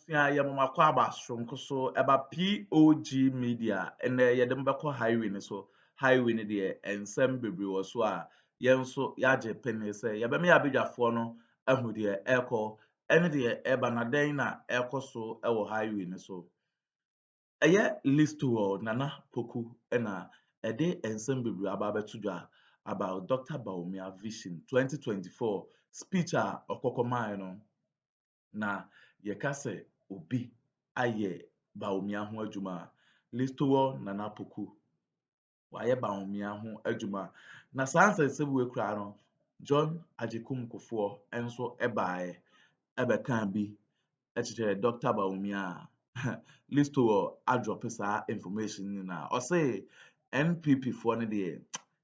abusua ye mama kwa abasronko so eba POG Media ene ye dem beko highway ni so highway ni de ensem bebre wo so a ye nso ya je pene se ye be me abedwafo no ahu de eko ene de eba na den na eko so ewo highway ni so eye list world nana poku ena ede ensem bebre aba betudwa about Dr. Bawumia Vision 2024 speech a okokoman no na yɛka sɛ obi ayɛ Bawumia ho adwuma listowo nana poku wayɛ Bawumia ho adwuma na saa nsɛnsɛm wei kura no John Agyekum Kuffour nso ɛbaeɛ ɛbɛka bi ɛkyekyere Dr. Bawumia listowo adrɔpe saa information nyinaa ɔse NPP foɔ no deɛ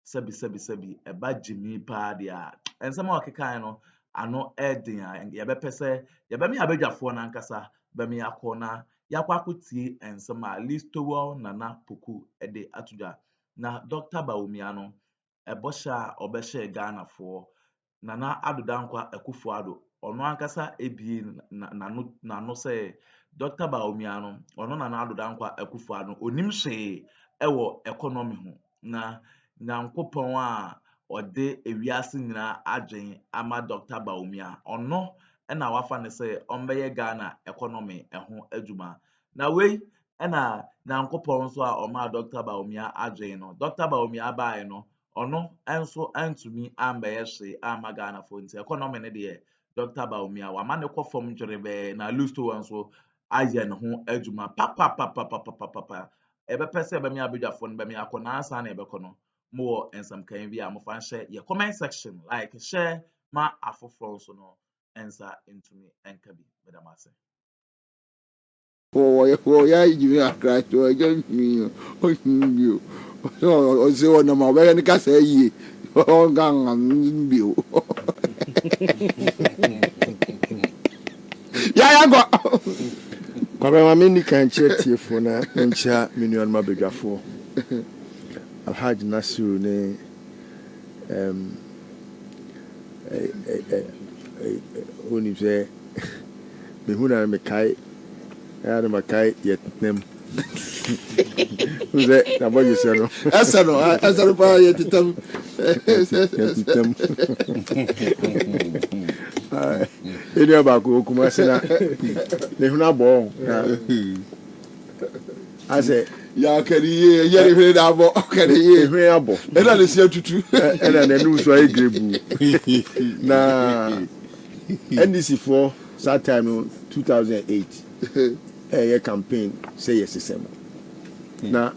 sɛbi ɛba gyimi paa deɛ a nsɛm a ɔkekae no ano ɛden a yɛbɛpɛ sɛ yɛbɛme abadwafoɔ no ankasa bɛme akɔ na yɛakɔ akɔtie nsɛm a listowo nana poku ɛde atodwa na Dr. Bawumia no ɛbɔhyɛ a ɔbɛhyɛ Ghanafoɔ nana adodankwa Kuffour ɔno ankasa ebie n'ano sɛ Dr. Bawumia no ɔno nana adodankwa Kuffour no onim hwee ɛwɔ economy ho na Nyankopɔn a ɔde ewiase nyinaa adwen ama Dr. Bawumia ɔno ɛna wafa ne sɛ ɔmbɛyɛ Ghana economy ɛho adwuma na wei ɛna Nyankopɔn nso a ɔma Dr. Bawumia adwen no Dr. Bawumia bae no ɔno ɛnso antumi ambɛyɛ hwee ama Ghanafoɔ nti economy ne deɛ Dr. Bawumia wama ne kɔ fam dwerebɛɛ na listowo nso ayɛ ne ho adwuma papapapapapapa ɛbɛpɛ sɛ ɛbɛme abadwafoɔ no bɛme akɔ na ansa na ɛbɛkɔ no more nsɛmkan bi a mofa nhyɛ your comment section like share ma afoforɔ nso no ensa ntumi enka bi bedamase ya ijimi akrato eje mi o se ona ma be ni ka se yi o gan bi o ya go Kwabra ma meni kan tiefo na ncha minion ma bedwafo Alhaji Nasiru ne oni se me huna me kai ya ma kai yetnem uze na boje se no asano pa yetitam ele abako kuma se na me huna bo ase ya kariye yere hwe na abo kariye hwe abo ena le sia tutu ena na Newz so egrebu na NDC for that time 2008 campaign say yes system na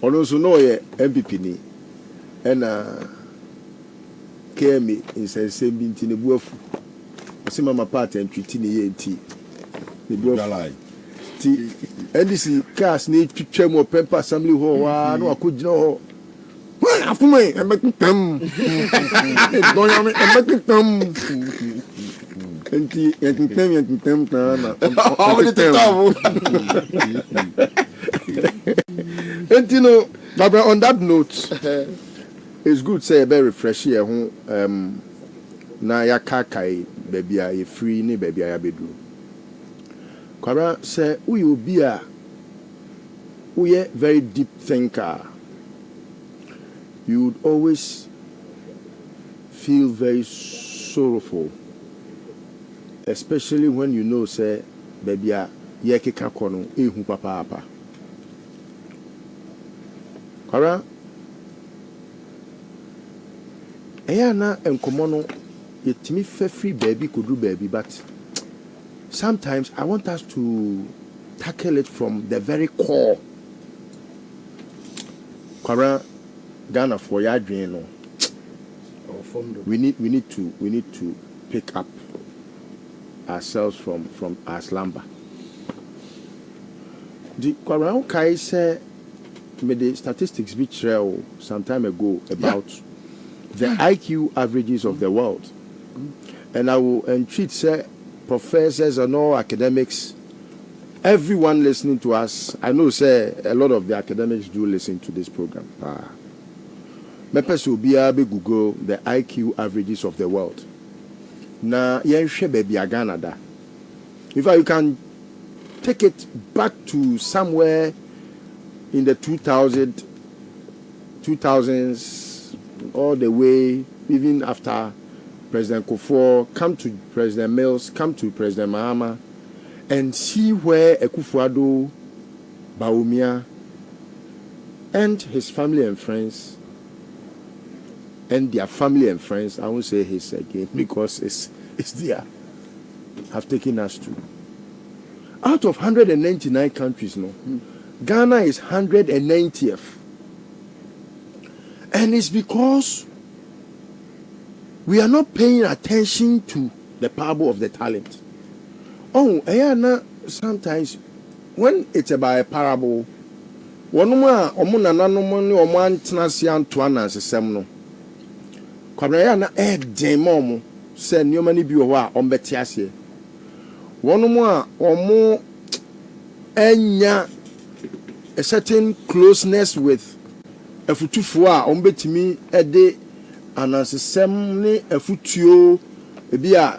ono so no ye MPP ni ena kemi insense binti ne buafu ose mama part entwiti ne ye nti ne buafu ti NDC cast ni twetwa mo paper assembly hall wa na akogina ho wa afuma emekitam don ya me emekitam enti yekitam na enti no but on that note it's good say be refresh here ho na ya kakai baby a ye free ni baby a ya bedu Kwabra say we obi a we are very deep thinker. You would always feel very sorrowful, especially when you know say baby a ye keka kono ehu papa. Kwabra eya na enkomo no yetimi fe free baby kodru baby but sometimes I want us to tackle it from the very core. Kwara Ghana for ya adwen no. We need to pick up ourselves from our slumber. The Kwara kai say made the statistics be trail some time ago about the IQ averages of the world. And I will entreat say professors and all academics, everyone listening to us. I know say a lot of the academics do listen to this program. Mepes will be able to Google the IQ averages of the world. Na yenhwe baby Ghana da. In fact, you can take it back to somewhere in the 2000s, all the way, even after President Kuffour, come to President Mills, come to President Mahama, and see where Kuffour, Bawumia, and his family and friends, and their family and friends, I won't say his again because it's there, have taken us to. Out of 199 countries, no, Ghana is 190th. And it's because we are not paying attention to the parable of the talent. Oh, sometimes when it's about a parable, one more omunana no money or one tenasian to an semno. Kwabrayana demomo send you many be on betiasie. One more or more enya a certain closeness with a futufua on betimi a day and as a semni a futio a bia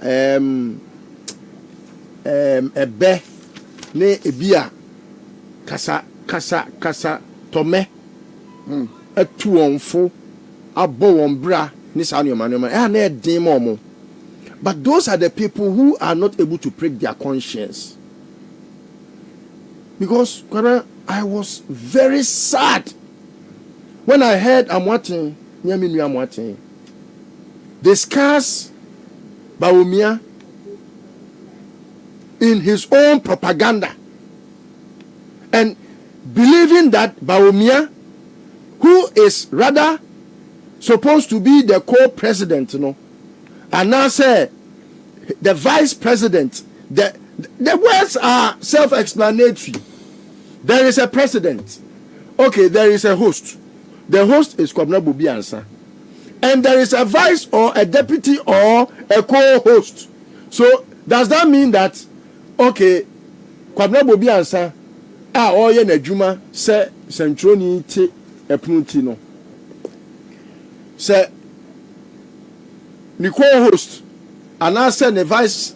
a be ne a bia kasa tome a two on fo a bow on bra nisanio manoma and a demomo. But those are the people who are not able to prick their conscience. Because I was very sad when I heard Amwati, discuss Bawumia in his own propaganda and believing that Bawumia, who is rather supposed to be the co-president, and now say the vice president, the words are self-explanatory. There is a president. Okay, there is a host. The host is Kwabena Bobiansa. And there is a vice or a deputy or a co-host. So does that mean that, okay, Kwabena Bobiansa, oye Nejuma, se Centroni te epnutino. Se the co-host, and I said the vice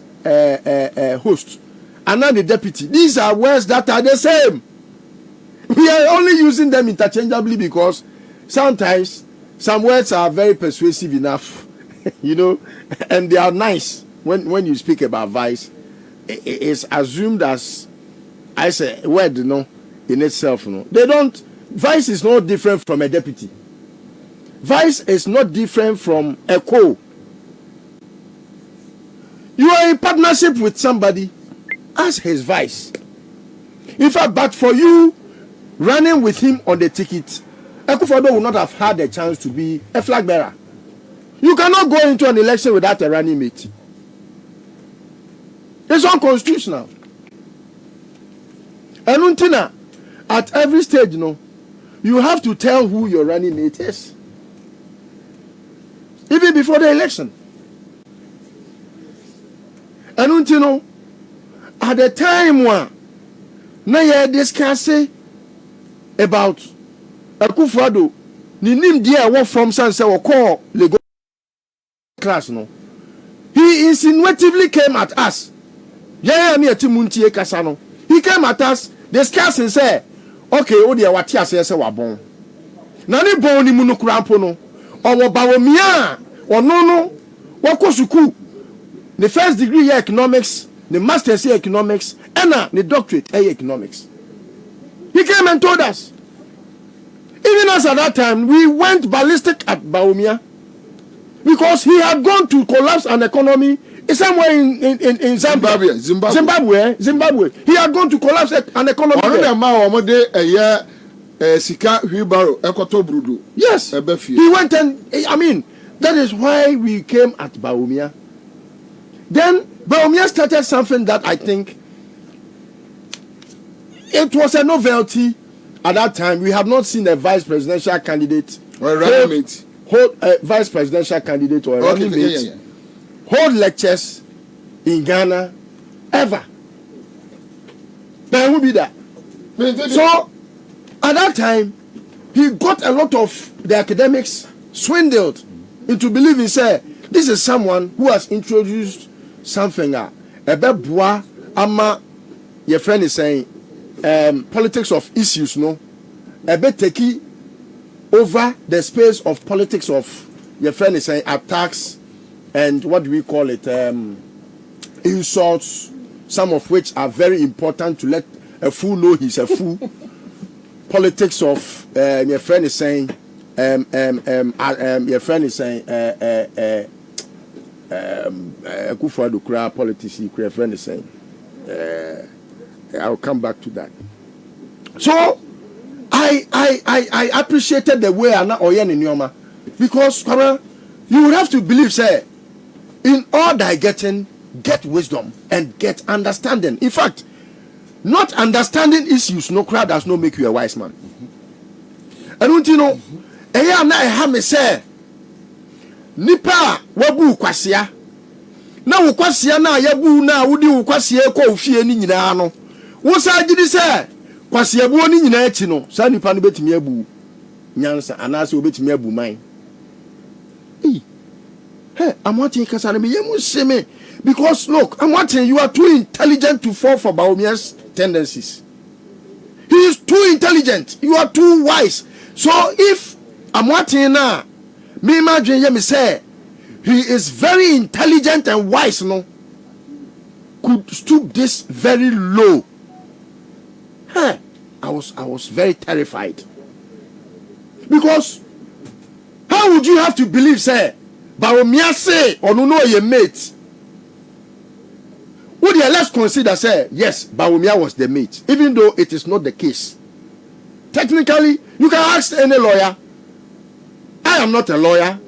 host, and then the deputy. These are words that are the same. We are only using them interchangeably because sometimes some words are very persuasive enough, and they are nice. When you speak about vice, it's assumed as I say a word, in itself. They don't. Vice is not different from a deputy. Vice is not different from a co. You are in partnership with somebody as his vice. In fact, but for you running with him on the ticket, Kuffour will not have had a chance to be a flag bearer. You cannot go into an election without a running mate. It's unconstitutional. And until at every stage, you have to tell who your running mate is. Even before the election. And until at the time when you discuss about Kuffour, ni nim dia wo from sanse wo call Lagos class he insinuatively came at us. Yeah, me atimuntie kasa no. He came at us discussing say, okay, o de wate ase say wabon. Na ni bon ni mu no kurampo no. Owo Bawumia, ono wako suku. The first degree in economics, the master's in economics, and the doctorate in economics. He came and told us. Even us at that time, we went ballistic at Bawumia because he had gone to collapse an economy somewhere in Zimbabwe. He had gone to collapse an economy. Yes, he went and that is why we came at Bawumia. Then Bawumia started something that I think it was a novelty at that time. We have not seen a vice presidential candidate or a running mate hold a vice presidential candidate or a running mate hold lectures in Ghana ever. There will be that. So at that time, he got a lot of the academics swindled into believing, say, this is someone who has introduced something a beboa ama your friend is saying politics of issues no a bit take over the space of politics of your friend is saying attacks and what do we call it insults, some of which are very important to let a fool know he's a fool. Politics of your friend is saying your friend is saying Kuffour do cry politics your friend is saying I'll come back to that. So I appreciated the way Anna Oyen in Yoma because you would have to believe say in all thy getting get wisdom and get understanding. In fact, not understanding issues no crowd does not make you a wise man. And don't you know eya na ha me say nipa wabu kwasia na wo kwasia na yabu na wodi wo kwasia ko ofie ni nyina no wo sa gidi say kwasia buo ni nyina achi no sa nipa no betimi abu nyansa anase obetimi abu man. Hey, I'm watching Kasane because look, I'm watching you are too intelligent to fall for Bawumia's tendencies. He is too intelligent. You are too wise. So if I'm watching now, me imagine me say he is very intelligent and wise, no, could stoop this very low. Hey, I was very terrified. Because how would you have to believe, say, Bawumia say, or no your mate? Would you let's consider, say, yes, Bawumia was the mate, even though it is not the case. Technically, you can ask any lawyer. I am not a lawyer.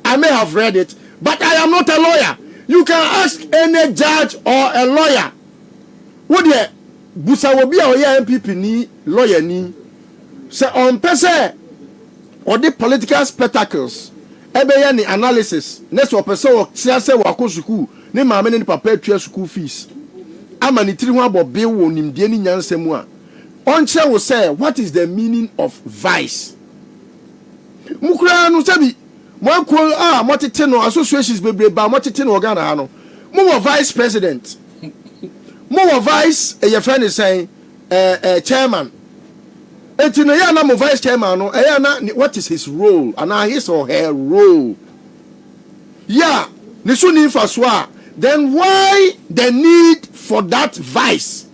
I may have read it, but I am not a lawyer. You can ask any judge or a lawyer. Would you Busa will be our NPP ni lawyer ni say on pese or the political spectacles ebe ni analysis next o pese o tia se wa ko school ni maame ni papa atua school fees ama ni tiri ho abobe wo nimdie ni nyansemu a on che wo say what is the meaning of vice mukura no sabi mo ko mo tete no associations bebre ba mo tete no Ghana ha no mo vice president mo vice your friend is saying chairman etino ya na mo vice chairman no na what is his role and his or her role yeah ne so ni faso a then why the need for that vice?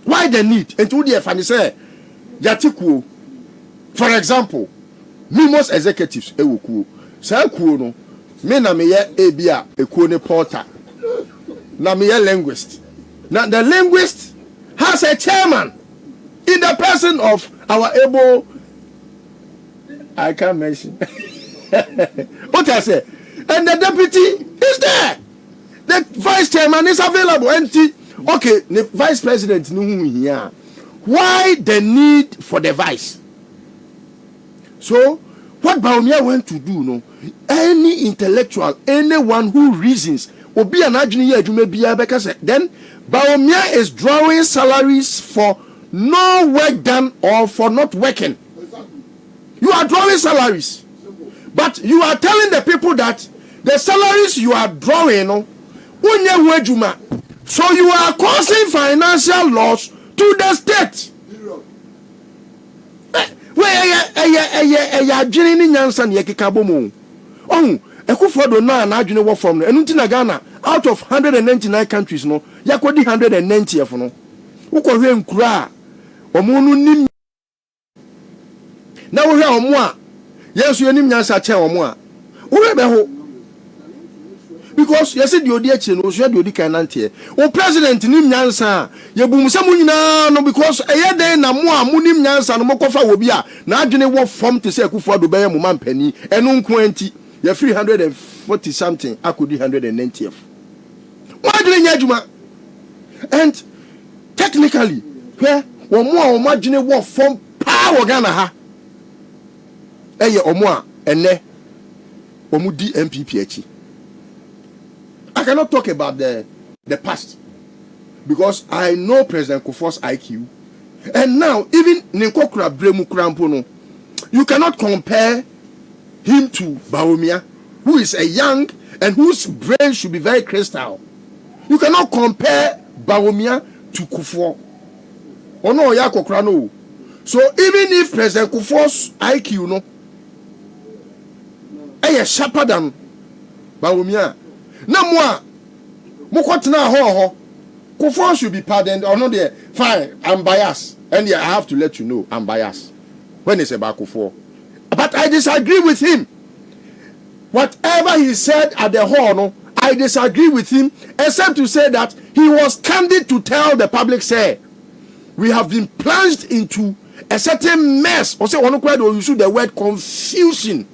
Why the need? And to the fan say yatikuo for example numerous executives ewukuo sa kuo no me na me ye ebia ekuo ne porter na me ye linguist. Now the linguist has a chairman in the person of our able I can't mention what I say, and the deputy is there. The vice chairman is available. And okay, the vice president here. Why the need for the vice? So what Bawumia went to do, no, any intellectual, anyone who reasons, obi an adwene ye adwuma bia beka say then Bawumia is drawing salaries for no work done or for not working. You are drawing salaries, but you are telling the people that the salaries you are drawing, no, so you are causing financial loss to the state. Where adwene nyansa ne yekeka bomo. Oh, Kuffour do na adwene wo from no. Enu ntina Ghana out of 199 countries no, yakodi 190th no. Ukọhwe nkura omo no nim na wo hwe omo a yesu yenim nyansa che omo a wo be ho because you said the odi no so the odi kan nante o president nim nyansa ye bumsam nyina no because eye den na mo a mo nim nyansa no mokofa wo bi a na adwene wo form to say Kuffour do be mo mampani enu nko anti ye 340 something akodi 190th mo adwene nya adwuma and technically where omo adwene wo form power Ghana ha eye omo a ene omo di MPP achi. I cannot talk about the past because I know President Kuffour's IQ. And now, even Ninkokura Bremu Krampono, you cannot compare him to Bawumia, who is a young and whose brain should be very crystal. You cannot compare Bawumia to Kuffour. Oh no, ya kokra. So even if President Kuffour's IQ no, sharper than Bawumia. No more. Mukotna ho. Kuffour should be pardoned or not there. Fine, I'm biased. And yeah, I have to let you know I'm biased when it's about Kuffour. But I disagree with him. Whatever he said at the hall, I disagree with him, except to say that he was candid to tell the public, say, we have been plunged into a certain mess. Or say, you use the word confusion.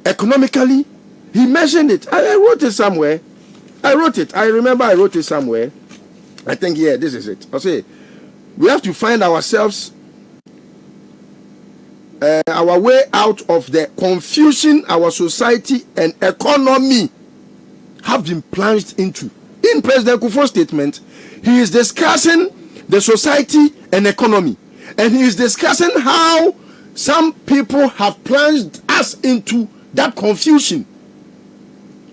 Economically, he mentioned it. I wrote it somewhere. I remember I wrote it somewhere. I think, yeah, this is it. I say, we have to find ourselves our way out of the confusion our society and economy have been plunged into. In President Kuffour's statement, he is discussing the society and economy, and he is discussing how some people have plunged us into that confusion.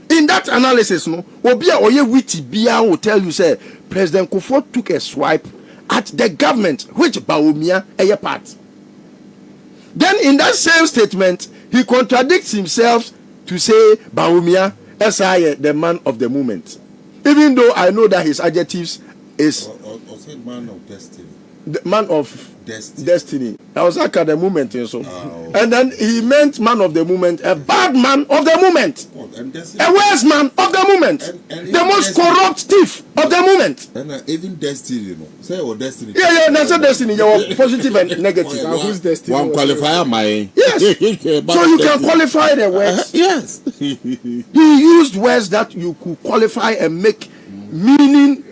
In that analysis, no, Obia Oye Witi Bia will tell you, say, President Kuffour took a swipe at the government, which Bawumia a part. Then in that same statement, he contradicts himself to say Bawumia as the man of the moment. Even though I know that his adjectives is man of destiny. The man of destiny. I was like at the moment so. And then he meant man of the moment, a bad man of the moment, a worse man of the moment, the most corrupt thief of the moment. And even destiny, you know. Say or destiny. Yeah, that's a destiny. You're positive and negative. Who's destiny? One qualifier, my. Yes. So you can qualify the words. Yes. He used words that you could qualify and make meaning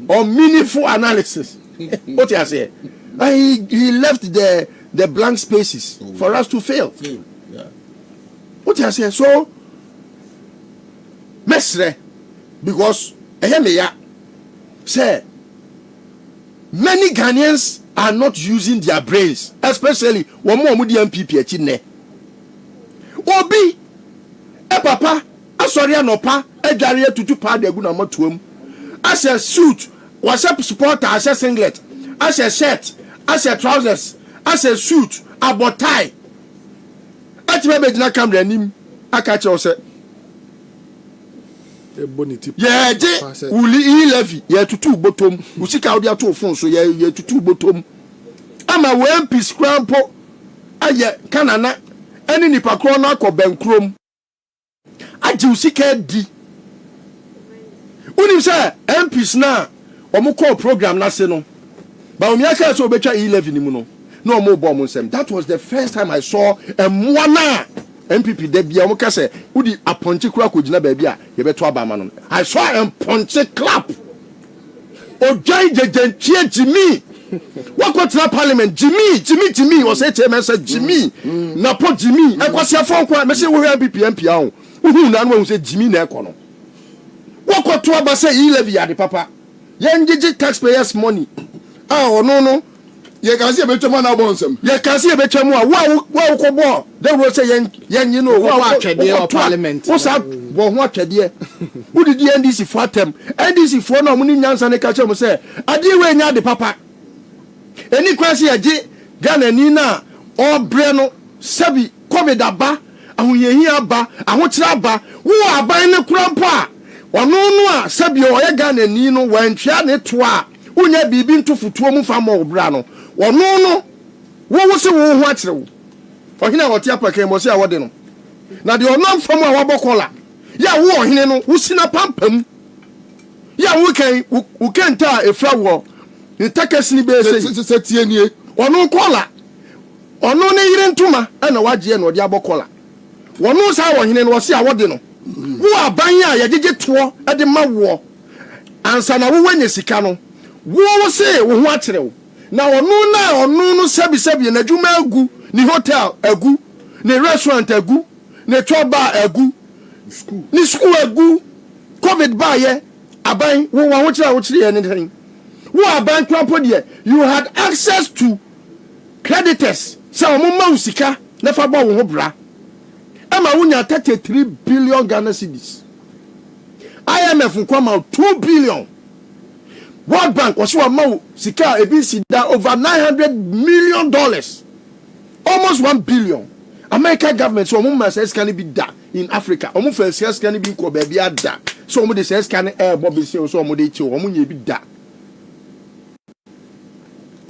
or meaningful analysis. What you say? He left the blank spaces for us to fail. Yeah. What you say? So, mesre, because say many Ghanaians are not using their brains, especially when more NPP achine. Obi, papa, asori anopa, edware tutu pa de gu na matuam. As a suit, was a supporter, as a singlet, as a shirt, as a trousers, as a suit, a bow tie. At maybe na camera nim, I catch you say. Yeah, uli levy, yeah, to two bottom, usika audia to phone, so yeah, to two bottom. I'm a well piece crampo, aye, canana, any nipa crona ko ben chrome. I do usika di. Unim say MPs na omo call program na se no Bawumia ka so betwa 11 ni mu no na omo bo omo nsem. That was the first time I saw a mwana MPP de bia omo ka say udi aponche kura ko gina ba bia ye beto abama no. I saw a ponche clap ojai jejentie Jimmy wakotra parliament Jimmy o say say Jimmy na po Jimmy e kwase afon kwa me say wo MPP MP a wo hu na no say Jimmy na e kono wako to aba say 11 yade papa yen gigi taxpayers money no ye can see a better man abonsem ye can see a better mu a wa ko bo they will say yen you know wa atwede o parliament wo sa wo ho atwede wo di NDC for atem NDC for na mo ni nyansa ne ka che mo say ade we nya de papa eni kwase age Ghana ni na obre no sabi covid aba ahoyehi aba ahokira aba wo aban ne kurampo a ono no a sabio oye Ghana ni no wantwa ne to a unya bibi ntofutuo mu fa mo obra no ono no wo se wo ho akire wo ohina wote apaka mo se a wode no na de ono mfam a wabokola ya wo ohine no wo sina pampam ya wo kan ta efra wo ni takasini be se tie nie ono kola ono ne yire ntuma na waje no de abokola wono sa wo ohine no wo se a wode no wo aban a yegege to e de mawo ansa na wo wanya sika no wo se wo ho akire wo na ono no sabi na dwuma agu ni hotel agu ni restaurant agu ni choba agu school agu covid ba ye aban wo ho kire ye ni wo aban kwapo de you had access to creditors so mo ma usika na fa ba wo ho bra ama wunya 33 billion Ghana cedis IMF come out 2 billion. World Bank was one sika ebisi da over $900 million. Almost 1 billion. American government so omo says can be da in Africa. Omo says can be ko baby da. So omo says can air bobby so omo dey chi omo nye bi da.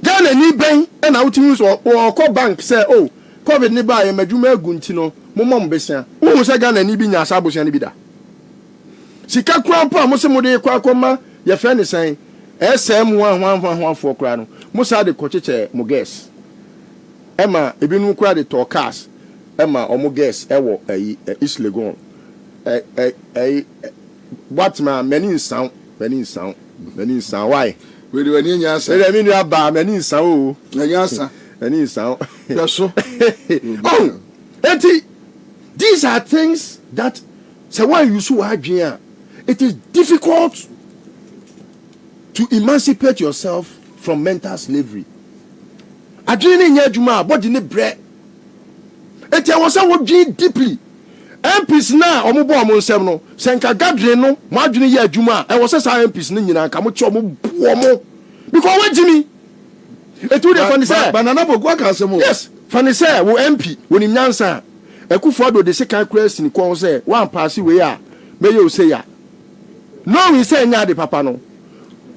Ghana ni ben na outi so or bank say oh COVID ni ba ye madwuma agunti no mo mom besia. Wo say Ghana ni bi nya asabosia ni bi da. Sika kwa pa mo se mo dey kwa akoma ye fe ne san SM one for kra no mo sa de kocheche mo gas. Emma ebinu kra de to cars. Emma omo gas ewo East Legon. What ma many sound why? We do any answer. I mean, you are bad, many sound. Any sound. Yes, so. Oh, Eti, these are things that say why you so hard. It is difficult to emancipate yourself from mental slavery. Adwene nya adwuma body ne bre. Eti I was working deeply. MPs na omo bo omo nsem no senka gadre no mo adwene ye adwuma e wo se sa MPs ni nyina nka mo che omo bo omo because what jimi etu de funny say banana bogu aka asemo yes funny say wo MP woni nyansa e Kuffour do de second question ko say one pass we a me you say ya no we say nya de papa no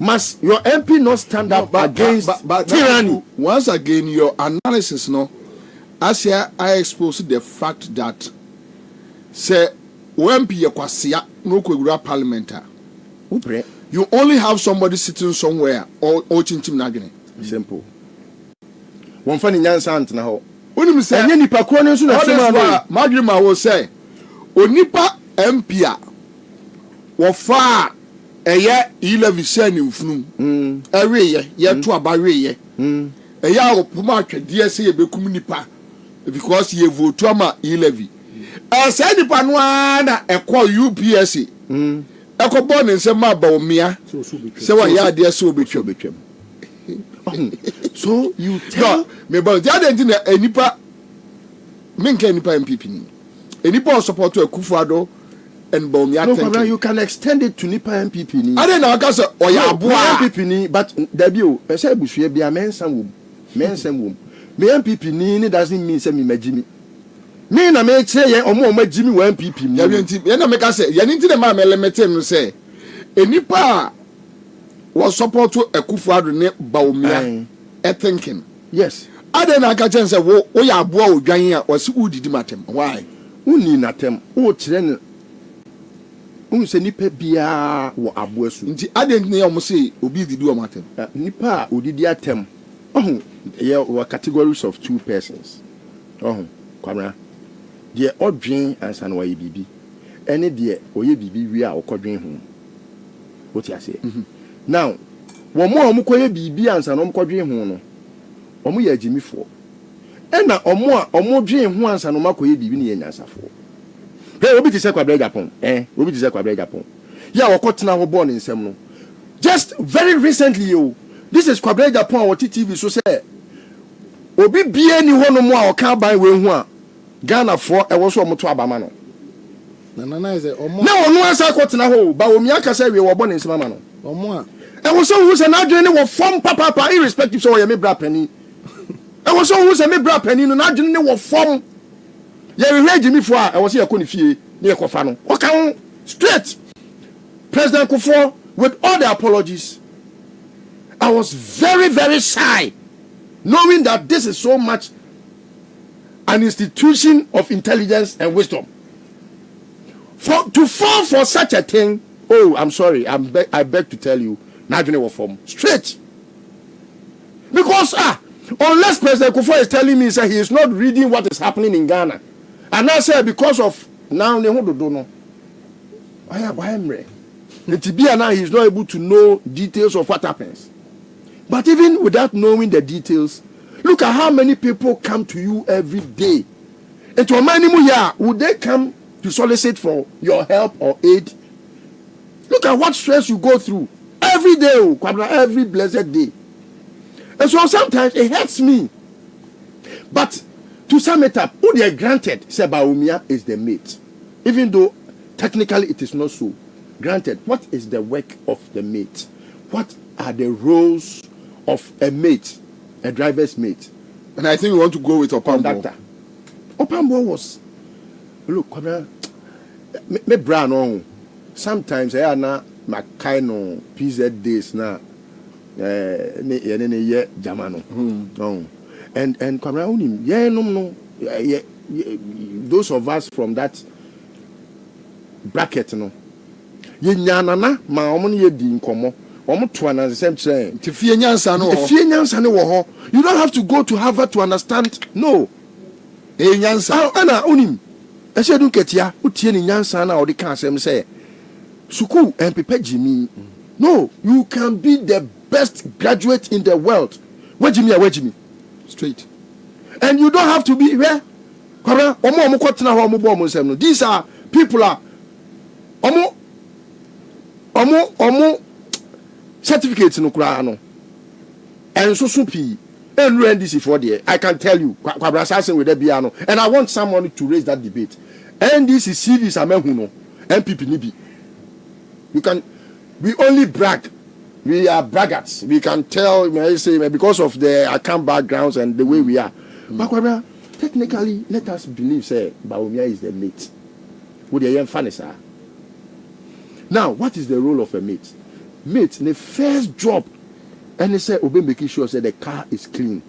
must your MP not stand up against tyranny. Once again your analysis no as here I expose the fact that say MP yakwasia no kwegura parliament you only have somebody sitting somewhere or chinchim nadwene simple one funny nyansa ant na ho onim say enye nipa ko ne so na sema na madwene ma wo say onipa MP a wo fa eye 11 sani mfunu aweye ye to abaweye eye a opoma atwede say ye bekum nipa because ye vote ama 11 say nipa no na ekọ UPSC ekọ born nsem ma Bawumia say wa ya de say obetwam so you tell me about the other thing nipa menka nipa MPP ni nipa support to Kuffour and Bawumia. No, you can extend it to nipa MPP ni I don't know because oya aboa MPP ni but debio e say busue bia mensam wom me MPP ni doesn't mean say me magimi me na me che ye omo magimi wa MPP mi ya bienti ye na me ka say ye nti de ma me lemete no say enipa was support to Kuffour ne Bawumia thinking yes I don't know ka say wo ya aboa odwan a wasi udidi matem why uni natem o kire ne unse nipa bia wo aboa su nti adent ne omo say obi didi o matem nipa odidi atem ye were categories of two persons kwamra de odwen ansa na waye bibi ene de oye bibi wi a okodwen ho woti ase now wo mo omokoye bibi ansa na omokodwen ho no omo ye agimifo ena omo dwen ho ansa na omokoye bibi ne ye nyansafo hey obi ti se kwabra Japan obi ti se kwabra Japan ya okotena ho born nsem no just very recently this is kwabra Japan what TV so say obi bie ni ho no mo a oka ban we hu a Ghana for e wo so omoto abama no na is omo na onu asa kwotena ho Bawumia ka say we wo born nsem ama no omo a e wo so hu say na adwene ne wo form papa irrespective so ye me bra pani e wo so hu say me bra pani no na adwene ne wo form ye rehage mi fo a e wo say yakoni fie ne yakofa no o kan straight President Kuffour with all the apologies I was very, very shy, knowing that this is so much an institution of intelligence and wisdom. To fall for such a thing, oh, I'm sorry, I beg to tell you, not going to form straight. Because unless President Kuffour is telling me that he is not reading what is happening in Ghana, and I say because of now they don't know. Why am I? The Tibia now he is not able to know details of what happens. But even without knowing the details, look at how many people come to you every day. And to a would they come to solicit for your help or aid? Look at what stress you go through every day, every blessed day. And so sometimes it hurts me. But to sum it up, granted, Bawumia is the mate. Even though technically it is not so. Granted, what is the work of the mate? What are the roles of a mate, a driver's mate? And I think we want to go with Opambo. Conductor. Opambo was, look, me brand on. Sometimes I na my kind of PZ days na ne Jamano. No. And kamera unim no those of us from that bracket no ye nyanana ma omo ne ye di nkomo omo to an the same train Te fie nyansa no ho. fie nyansa ne wo ho. You don't have to go to Harvard to understand. No. Nyansa. Ana unim e se dun ketia utie ni nyansa na o de kan asem say suku MPP Jimmy. No, you can be the best graduate in the world. Where Jimmy? Straight. And you don't have to be where? These are people are certificates no kura. And so supi and NDC for there. I can tell you with the piano. And I want someone to raise that debate. NDC CVs are mehuno. NPP nibi. We only brag. We are braggarts. We can tell, because of the account backgrounds and the way we are. But technically, let us believe, say, Bawumia is the mate. With the young funny, now, what is the role of a mate? Mate, the first job, and they say, Obe making sure say the car is clean.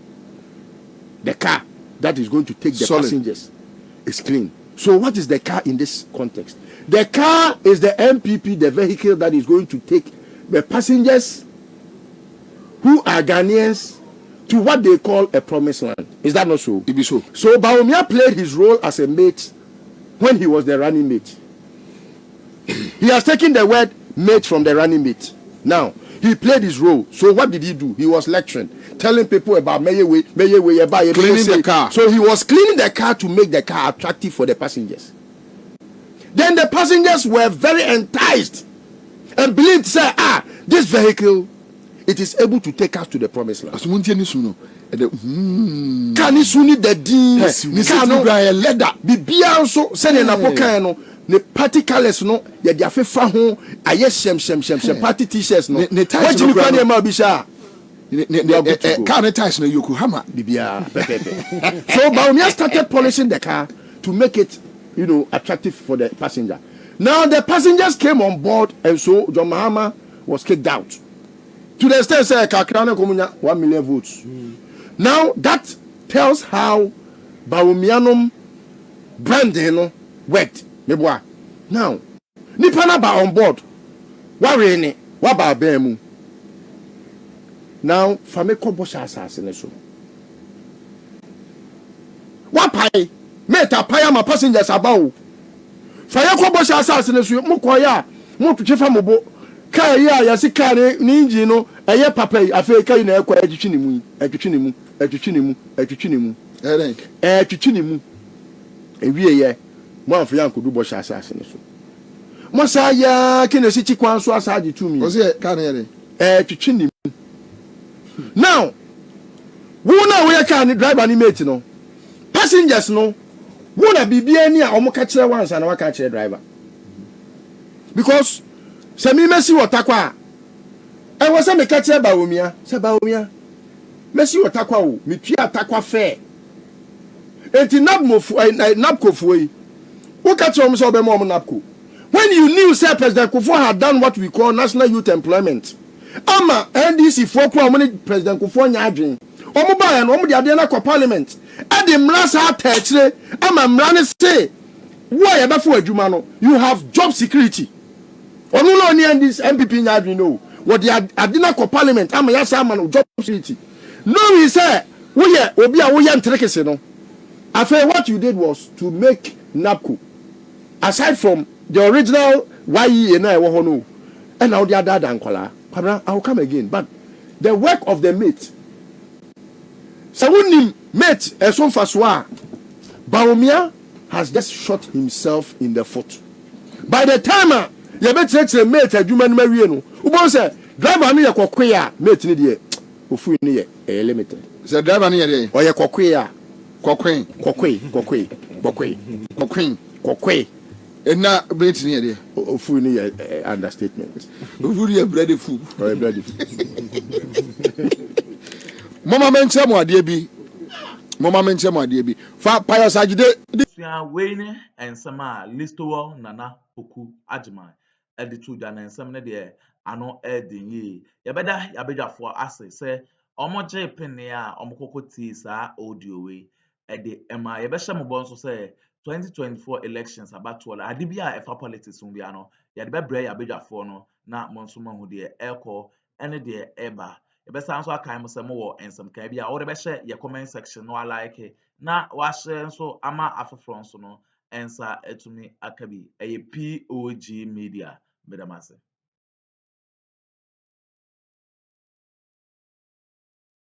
The car that is going to take the passengers is clean. So, what is the car in this context? The car is the MPP, the vehicle that is going to take the passengers who are Ghanaians to what they call a promised land. Is that not so? It be so. So Bawumia played his role as a mate when he was the running mate. He has taken the word mate from the running mate. Now, he played his role. So what did he do? He was lecturing, telling people about cleaning the car. So he was cleaning the car to make the car attractive for the passengers. Then the passengers were very enticed and believed, say, this vehicle, it is able to take us to the promised land. Can you the deans? Leather. Be also sending a pocket. The party colors no, ya dia fefa ho aye shem party t-shirts no. Ne ties no kwani ma bisha. Car ne ties no Yokohama bibia pepe. So Bawumia started polishing the car to make it, attractive for the passenger. Now the passengers came on board, and so John Mahama was kicked out. To the extent say Kakrana Komunya 1 million votes. Now that tells how Bawumianum branding worked. Now, Nipana ba on board. Warene, waba bemu. Now, Fameko Bosha assassin so. Wapai, meta paya ma passengers about. Fayako Bosha assassin so, Mukoya, Motu Chifamobo, Kaya, Yasikare, Ninjino, a ye papa, a fake in a quadrachinimu, a we one for young could do Bosha assassin so. Mosaya can a city quan so aside to me. Was it Canary? To now, who know where can drive animate no? Passengers no, wanna be near or catch once and I catch a driver. Because Sami Messi or Takwa. I was a catcher Bawumia, Sabawumia. Messi or Takwa, Mitia Takwa fair. And in Nabco, who catch on Nabco? When you knew, sir, President Kuffour had done what we call national youth employment. Ama NDC for President Kuffour nyadwen. Omo ba ya no omo de ade na ko parliament. E de mrasa atachire ama mrane say wo ya ba fo adwuma no you have job security. Onu no ni NPP nyadwen no. Wo de ade na ko parliament ama ya sa ama no job security. No we say wo ye obi a wo ye ntrekese no. After what you did was to make NAPCO, aside from the original YE and I no, and now the other than Kola. I will come again. But the work of the mate. So when mate as one faswa, Bawumia has just shot himself in the foot. By the time you better take mate a human marino, who say driver near Kokwea, mate in the Ufu near a limited. The driver near or your Kokwea. Kokwe. na bread ni de ofu ni understatement ofu ni bread fu or bread mama menche mo ade bi fa pious agide sua wei ne ensem a listowo nana oku agema editu da na ensem ne de ano edinyi yebeda yabedwafo ase se omoje pene a omokokoti sa audio we ede ema yebehye mo bonso se 2024 elections abatola ade bia efa politics mu bia no yade bebre yabedwafo no na monso mahu de eko ene de eba yebesa nso akan mo se mo wo ensem kan bia wo de behye ye comment section no like na wahye nso ama afoforo nso no ensa etumi akabi eye POG Media medamase